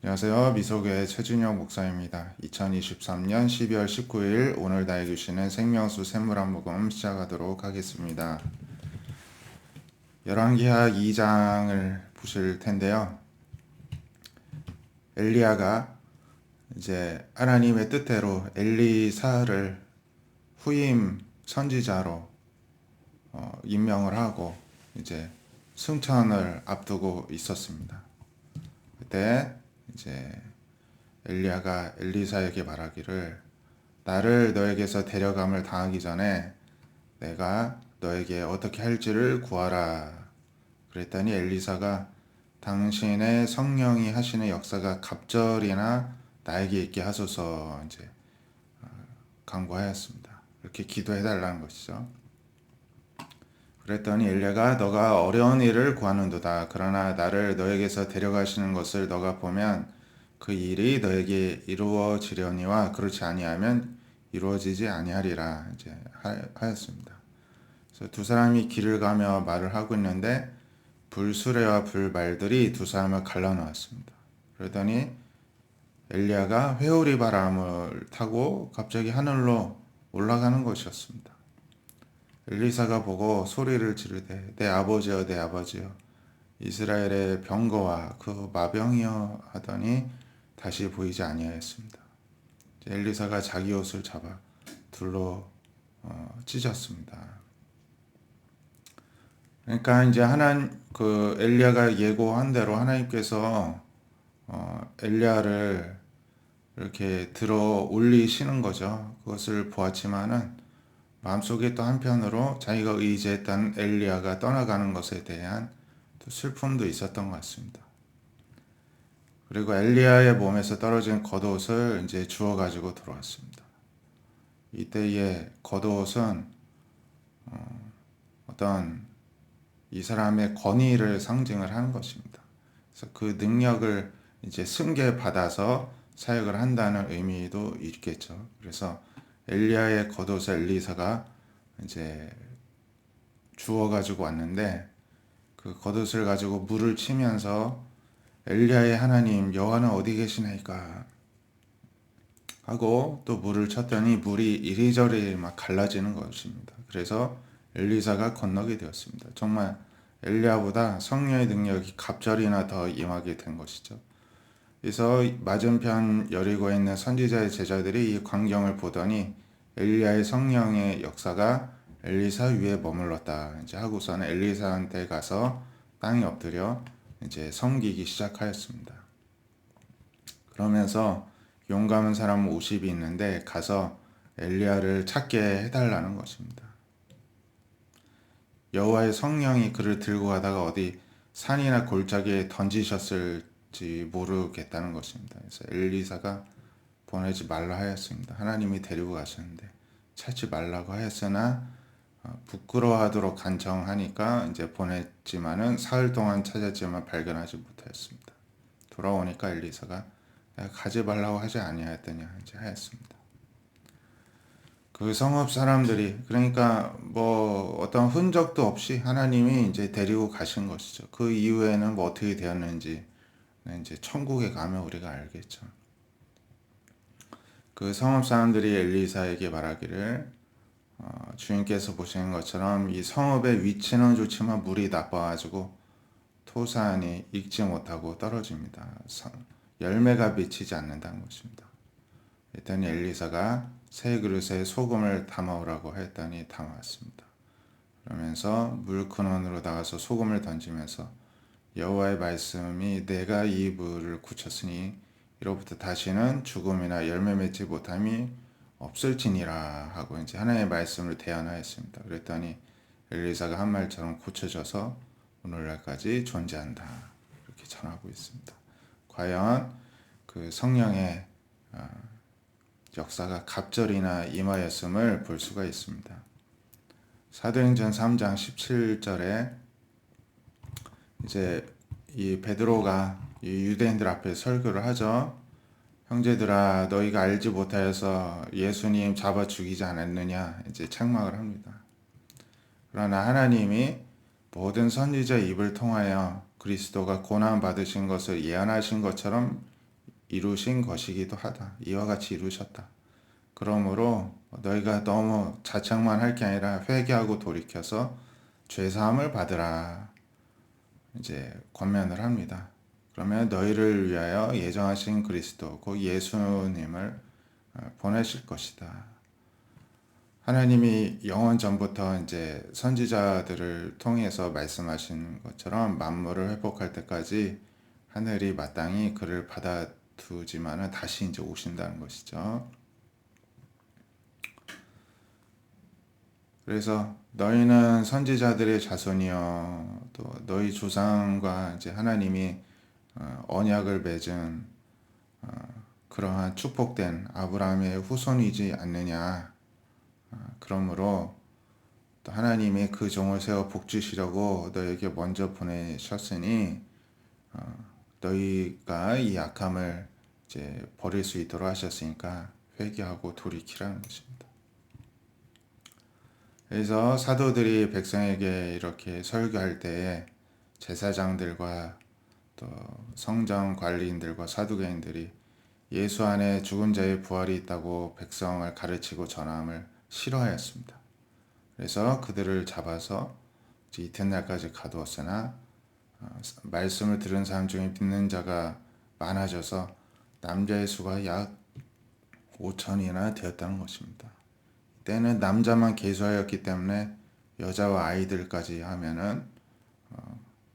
안녕하세요. 미소교회 최준영 목사입니다. 2023년 12월 19일 오늘 나에게 주시는 생명수 샘물 한 모금 시작하도록 하겠습니다. 열왕기하 2장을 보실 텐데요. 엘리야가 이제 하나님의 뜻대로 엘리사를 후임 선지자로 임명을 하고 이제 승천을 앞두고 있었습니다. 그때 이제 엘리야가 엘리사에게 말하기를 나를 너에게서 데려감을 당하기 전에 내가 너에게 어떻게 할지를 구하라. 그랬더니 엘리사가 당신의 성령이 하시는 역사가 갑절이나 나에게 있게 하소서 이제 간구하였습니다. 이렇게 기도해 달라는 것이죠. 그랬더니 엘리야가 너가 어려운 일을 구하는도다. 그러나 나를 너에게서 데려가시는 것을 너가 보면 그 일이 너에게 이루어지려니와 그렇지 아니하면 이루어지지 아니하리라 이제 하였습니다. 그래서 두 사람이 길을 가며 말을 하고 있는데 불수레와 불말들이 두 사람을 갈라놓았습니다. 그러더니 엘리야가 회오리 바람을 타고 갑자기 하늘로 올라가는 것이었습니다. 엘리사가 보고 소리를 지르되 내 아버지여 내 아버지여 이스라엘의 병거와 그 마병이여 하더니 다시 보이지 아니하였습니다. 엘리사가 자기 옷을 잡아 둘로 찢었습니다. 그러니까 이제 엘리야가 예고한 대로 하나님께서 엘리야를 이렇게 들어 올리시는 거죠. 그것을 보았지만은 마음속에 또 한편으로 자기가 의지했던 엘리야가 떠나가는 것에 대한 또 슬픔도 있었던 것 같습니다. 그리고 엘리야의 몸에서 떨어진 겉옷을 이제 주워 가지고 들어왔습니다. 이때의 겉옷은 어떤 이 사람의 권위를 상징을 하는 것입니다. 그래서 그 능력을 이제 승계받아서 사역을 한다는 의미도 있겠죠. 그래서 엘리야의 겉옷을 엘리사가 이제 주워 가지고 왔는데 그 겉옷을 가지고 물을 치면서 엘리야의 하나님 여호와는 어디 계시나이까 하고 또 물을 쳤더니 물이 이리저리 막 갈라지는 것입니다. 그래서 엘리사가 건너게 되었습니다. 정말 엘리야보다 성령의 능력이 갑절이나 더 임하게 된 것이죠. 그래서 맞은편 여리고에 있는 선지자의 제자들이 이 광경을 보더니 엘리야의 성령의 역사가 엘리사 위에 머물렀다. 이제 하고서는 엘리사한테 가서 땅에 엎드려 이제 섬기기 시작하였습니다. 그러면서 용감한 사람 50이 있는데 가서 엘리야를 찾게 해달라는 것입니다. 여호와의 성령이 그를 들고 가다가 어디 산이나 골짜기에 던지셨을지 모르겠다는 것입니다. 그래서 엘리사가 보내지 말라 하였습니다. 하나님이 데리고 가셨는데 찾지 말라고 하였으나 부끄러워하도록 간청하니까 이제 보냈지만은 사흘 동안 찾았지만 발견하지 못하였습니다. 돌아오니까 엘리사가 내가 가지 말라고 하지 아니하였더냐 이제 하였습니다. 그 성읍 사람들이 그러니까 뭐 어떤 흔적도 없이 하나님이 이제 데리고 가신 것이죠. 그 이후에는 뭐 어떻게 되었는지 이제 천국에 가면 우리가 알겠죠. 그 성읍 사람들이 엘리사에게 말하기를 주인께서 보시는 것처럼 이 성읍의 위치는 좋지만 물이 나빠가지고 토산이 익지 못하고 떨어집니다. 열매가 맺히지 않는다는 것입니다. 그랬더니 엘리사가 새 그릇에 소금을 담아오라고 했더니 담아왔습니다. 그러면서 물 근원으로 나가서 소금을 던지면서 여호와의 말씀이 내가 이 물을 굳혔으니 이로부터 다시는 죽음이나 열매 맺지 못함이 없을지니라 하고 이제 하나님의 말씀을 대언하였습니다. 그랬더니 엘리사가 한 말처럼 고쳐져서 오늘날까지 존재한다. 이렇게 전하고 있습니다. 과연 그 성령의 역사가 갑절이나 임하였음을 볼 수가 있습니다. 사도행전 3장 17절에 이제 이 베드로가 이 유대인들 앞에 설교를 하죠. 형제들아 너희가 알지 못하여서 예수님 잡아 죽이지 않았느냐 이제 책망을 합니다. 그러나 하나님이 모든 선지자 입을 통하여 그리스도가 고난 받으신 것을 예언하신 것처럼 이루신 것이기도 하다. 이와 같이 이루셨다. 그러므로 너희가 너무 자책만 할 게 아니라 회개하고 돌이켜서 죄 사함을 받으라. 이제 권면을 합니다. 그러면 너희를 위하여 예정하신 그리스도 곧 예수님을 보내실 것이다. 하나님이 영원 전부터 이제 선지자들을 통해서 말씀하신 것처럼 만물을 회복할 때까지 하늘이 마땅히 그를 받아두지만은 다시 이제 오신다는 것이죠. 그래서 너희는 선지자들의 자손이여, 또 너희 조상과 이제 하나님이 언약을 맺은 그러한 축복된 아브라함의 후손이지 않느냐. 그러므로 또 하나님이 그 종을 세워 복주시려고 너에게 먼저 보내셨으니 너희가 이 악함을 이제 버릴 수 있도록 하셨으니까 회개하고 돌이키라는 것입니다. 그래서 사도들이 백성에게 이렇게 설교할 때에 제사장들과 또 성전 관리인들과 사두개인들이 예수 안에 죽은 자의 부활이 있다고 백성을 가르치고 전함을 싫어하였습니다. 그래서 그들을 잡아서 이튿날까지 가두었으나 말씀을 들은 사람 중에 믿는 자가 많아져서 남자의 수가 약 5천이나 되었다는 것입니다. 때는 남자만 계수하였기 때문에 여자와 아이들까지 하면은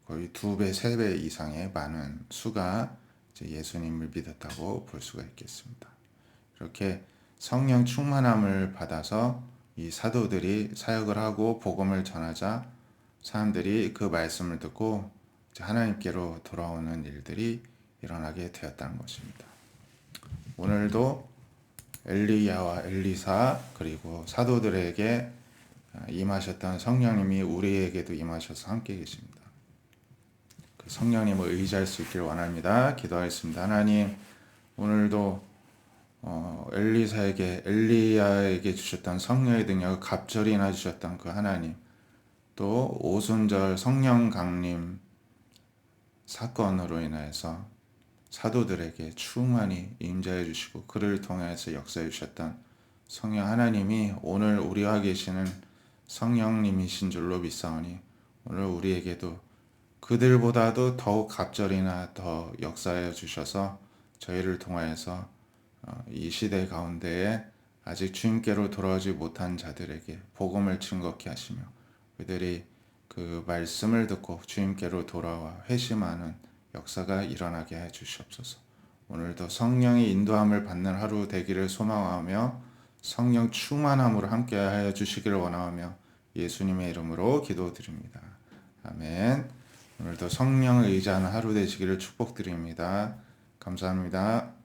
거의 2배, 3배 이상의 많은 수가 예수님을 믿었다고 볼 수가 있겠습니다. 이렇게 성령 충만함을 받아서 이 사도들이 사역을 하고 복음을 전하자 사람들이 그 말씀을 듣고 하나님께로 돌아오는 일들이 일어나게 되었다는 것입니다. 오늘도 엘리야와 엘리사 그리고 사도들에게 임하셨던 성령님이 우리에게도 임하셔서 함께 계십니다. 그 성령님을 의지할 수 있기를 원합니다. 기도하겠습니다. 하나님, 오늘도 엘리야에게 주셨던 성령의 능력을 갑절이나 주셨던 그 하나님, 또 오순절 성령 강림 사건으로 인해서 사도들에게 충만히 임재해 주시고 그를 통해서 역사해 주셨던 성령 하나님이 오늘 우리와 계시는 성령님이신 줄로 믿사오니 오늘 우리에게도 그들보다도 더욱 갑절이나 더 역사해 주셔서 저희를 통하여서 이 시대 가운데에 아직 주님께로 돌아오지 못한 자들에게 복음을 증거케 하시며 그들이 그 말씀을 듣고 주님께로 돌아와 회심하는 역사가 일어나게 해 주시옵소서. 오늘도 성령의 인도함을 받는 하루 되기를 소망하며 성령 충만함으로 함께 하여 주시기를 원하며 예수님의 이름으로 기도드립니다. 아멘. 오늘도 성령을 의지하는 하루 되시기를 축복드립니다. 감사합니다.